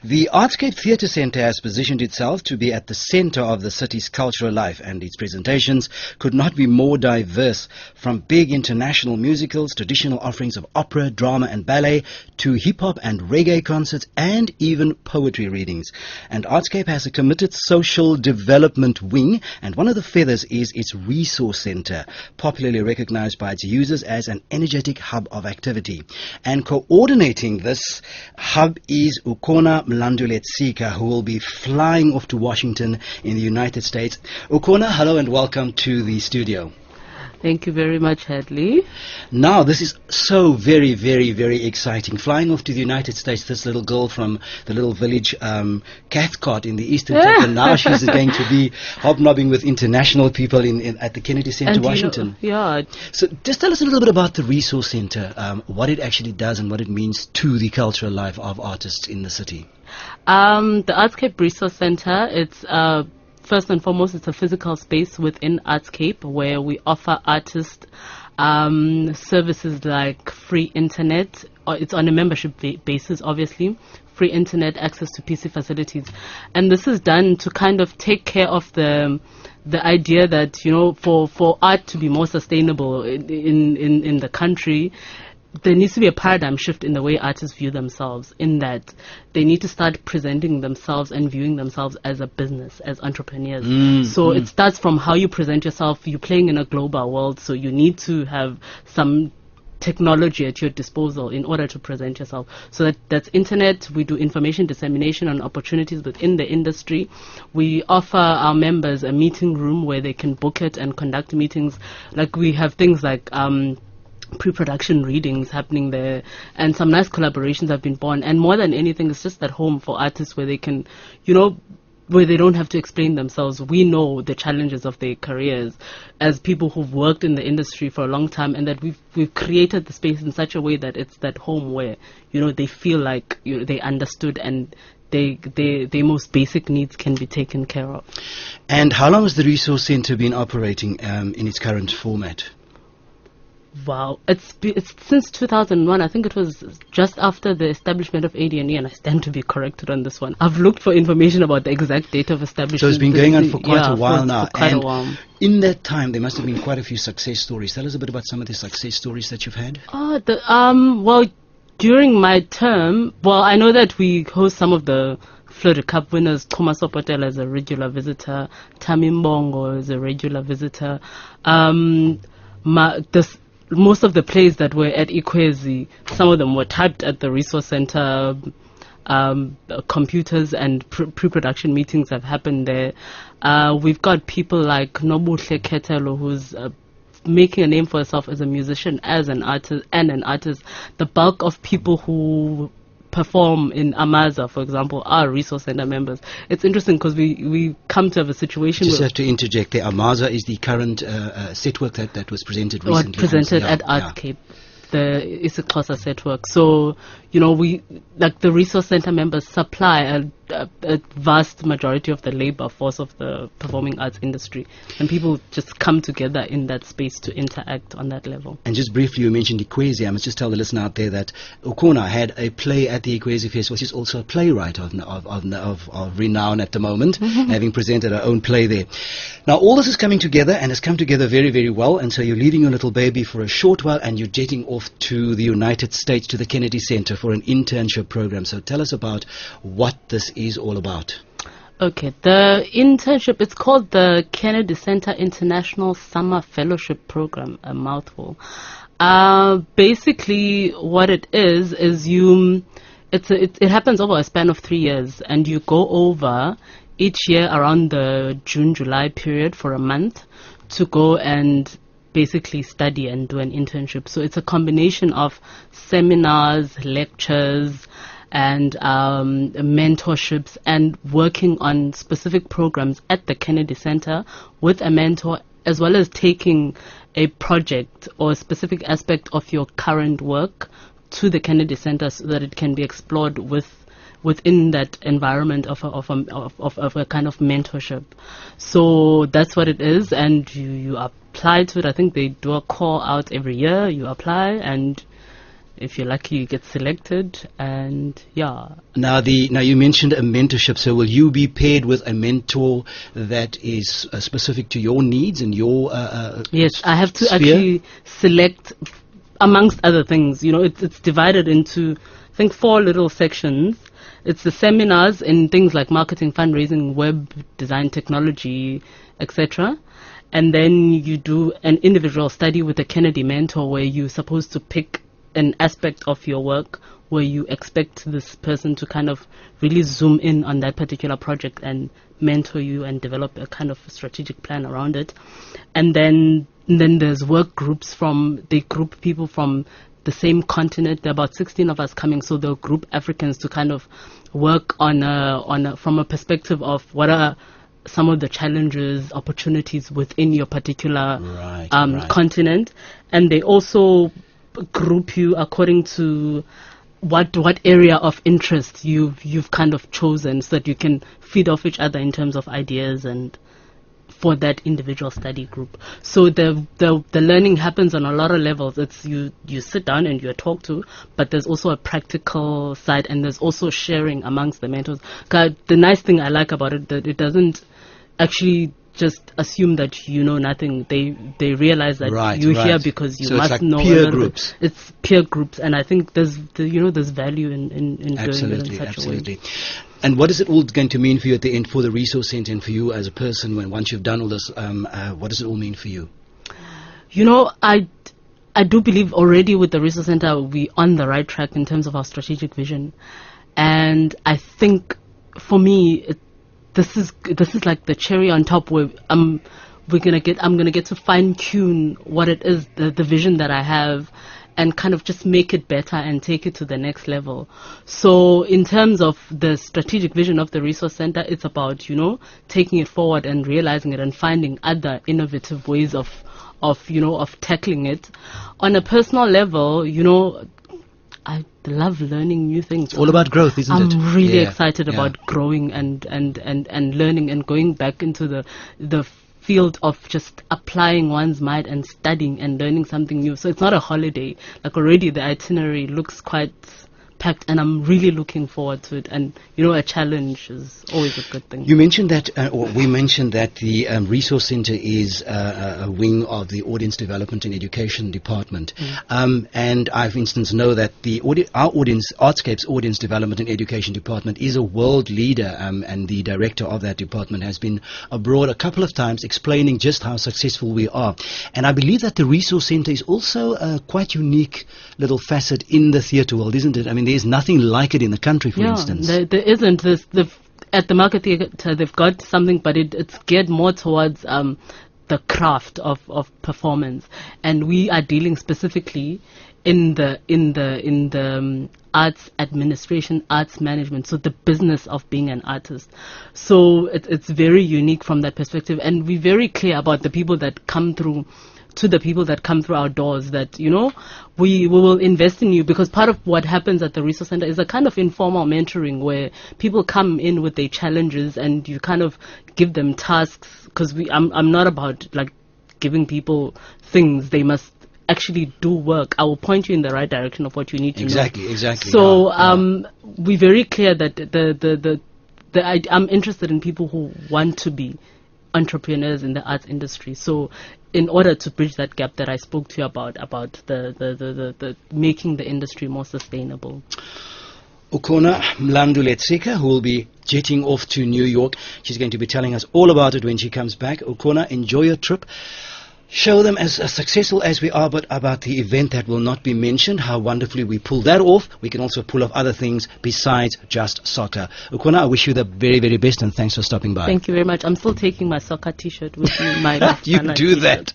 The Artscape Theatre Centre has positioned itself to be at the centre of the city's cultural life, and its presentations could not be more diverse, from big international musicals, traditional offerings of opera, drama and ballet, to hip-hop and reggae concerts, and even poetry readings. And Artscape has a committed social development wing, and one of the feathers is its resource centre, popularly recognised by its users as an energetic hub of activity. And coordinating this hub is Ukhona Mlandu-Letsika, who will be flying off to Washington in the United States. Ukhona, hello and welcome to the studio. Thank you very much, Hadley. Now, this is so very, very, very exciting. Flying off to the United States, this little girl from the little village Cathcart in the Eastern Cape, and now she's going to be hobnobbing with international people at the Kennedy Center, Washington. Yeah. So just tell us a little bit about the Resource Center, what it actually does and what it means to the cultural life of artists in the city. The Artscape Resource Center, it's first and foremost, it's a physical space within Artscape where we offer artists services like free internet. It's on a membership basis, obviously. Free internet, access to PC facilities. And this is done to kind of take care of the idea that, you know, for art to be more sustainable in the country, there needs to be a paradigm shift in the way artists view themselves, in that they need to start presenting themselves and viewing themselves as a business, as entrepreneurs. It starts from how you present yourself. You're playing in a global world, so you need to have some technology at your disposal in order to present yourself. So that's internet. We do information dissemination on opportunities within the industry. We offer our members a meeting room where they can book it and conduct meetings. Like, we have things like pre-production readings happening there, and some nice collaborations have been born. And more than anything, it's just that home for artists where they can, you know, where they don't have to explain themselves. We know the challenges of their careers as people who've worked in the industry for a long time, and that we've created the space in such a way that it's that home where, you know, they feel like, you know, they understood and their most basic needs can be taken care of. And how long has the Resource Center been operating in its current format? Wow, it's since 2001. I think it was just after the establishment of AD&E, and I stand to be corrected on this one. I've looked for information about the exact date of establishment. So it's been going on for quite a while now. For quite a while. In that time, there must have been quite a few success stories. Tell us a bit about some of the success stories that you've had. Well, during my term, I know that we host some of the Florida Cup winners. Thomas Opotela is a regular visitor. Tami Mbongo is a regular visitor. Most of the plays that were at Ikwezi, some of them were typed at the Resource Center. Computers and pre-production meetings have happened there. We've got people like Nobuhle Ketelo, who's making a name for herself as a musician, as an artist, and an artist. The bulk of people who perform in Amaza, for example, are Resource Center members. It's interesting because we come to have a situation. Just have to interject there. Amaza is the current set work that was presented recently. Presented at Artscape. The isiXhosa set work. So, you know, we, like, the Resource Center members supply a vast majority of the labor force of the performing arts industry, and people just come together in that space to interact on that level. And just briefly, you mentioned Ikwezi. I must just tell the listener out there that Ukhona had a play at the Ikwezi Festival. She's also a playwright of renown at the moment, having presented her own play there. Now, all this is coming together, and has come together very, very well, and so you're leaving your little baby for a short while, and you're jetting off to the United States, to the Kennedy Center, for an internship program. So tell us about what this is all about. Okay, the internship, it's called the Kennedy Center International Summer Fellowship Program, a mouthful. Basically, what it is it happens over a span of 3 years, and you go over each year around the June-July period for a month to go and basically study and do an internship. So it's a combination of seminars, lectures, and mentorships, and working on specific programs at the Kennedy Center with a mentor, as well as taking a project or a specific aspect of your current work to the Kennedy Center so that it can be explored within that environment of a kind of mentorship. So that's what it is, and you apply to it. I think they do a call out every year. You apply, and if you're lucky, you get selected, and yeah. Now you mentioned a mentorship. So will you be paired with a mentor that is specific to your needs and your yes, I have to sphere? actually select, amongst other things. It's divided into, I think, 4 little sections. It's the seminars in things like marketing, fundraising, web design, technology, etc. And then you do an individual study with a Kennedy mentor, where you're supposed to pick an aspect of your work where you expect this person to kind of really zoom in on that particular project and mentor you and develop a kind of strategic plan around it. And then there's work groups they group people from the same continent. There are about 16 of us coming, so they'll group Africans to kind of work from a perspective of what are some of the challenges, opportunities within your particular continent. And they also group you according to what area of interest you've kind of chosen, so that you can feed off each other in terms of ideas and for that individual study group. So the learning happens on a lot of levels. It's you sit down and you're talked to, but there's also a practical side, and there's also sharing amongst the mentors. The nice thing I like about it, that it doesn't actually just assume that you know nothing. They realize that you're here because you must know. Peer groups. It's peer groups, and I think there's value in doing it in such a way. And what is it all going to mean for you at the end, for the resource center, and for you as a person, once you've done all this? What does it all mean for you? I do believe already with the resource center we're on the right track in terms of our strategic vision, and I think for me this is like the cherry on top, where I'm gonna get to fine tune what it is, the vision that I have, and kind of just make it better and take it to the next level. So in terms of the strategic vision of the resource center, it's about taking it forward and realizing it and finding other innovative ways of tackling it. On a personal level, I love learning new things. It's all about growth, isn't it? I'm really excited about growing and learning and going back into the field of just applying one's mind and studying and learning something new. So it's not a holiday. Like, already the itinerary looks quite packed, and I'm really looking forward to it. And a challenge is always a good thing. You mentioned that, or we mentioned that the resource center is a wing of the Audience Development and Education Department. And I, for instance, know that our Artscape's Audience Development and Education Department is a world leader, and the director of that department has been abroad a couple of times explaining just how successful we are. And I believe that the resource center is also a quite unique little facet in the theatre world, isn't it? I mean, there's nothing like it in the country, for instance. There isn't. At the Market Theatre, they've got something, but it's geared more towards the craft of performance, and we are dealing specifically in the arts administration, arts management, so the business of being an artist. So it's very unique from that perspective, and we're very clear about the people that come through. To the people that come through our doors, that we will invest in you, because part of what happens at the resource center is a kind of informal mentoring, where people come in with their challenges and you kind of give them tasks, because I'm not about like giving people things. They must actually do work. I will point you in the right direction of what you need to know. Exactly. So we're very clear that I'm interested in people who want to be entrepreneurs in the arts industry. So in order to bridge that gap that I spoke to you about the making the industry more sustainable. Ukhona Mlandu-Letsika, who will be jetting off to New York. She's going to be telling us all about it when she comes back. Ukhona, enjoy your trip. Show them as successful as we are, but about the event that will not be mentioned, how wonderfully we pull that off. We can also pull off other things besides just soccer. Ukhona, I wish you the very, very best, and thanks for stopping by. Thank you very much. I'm still taking my soccer t-shirt with me. My you do that.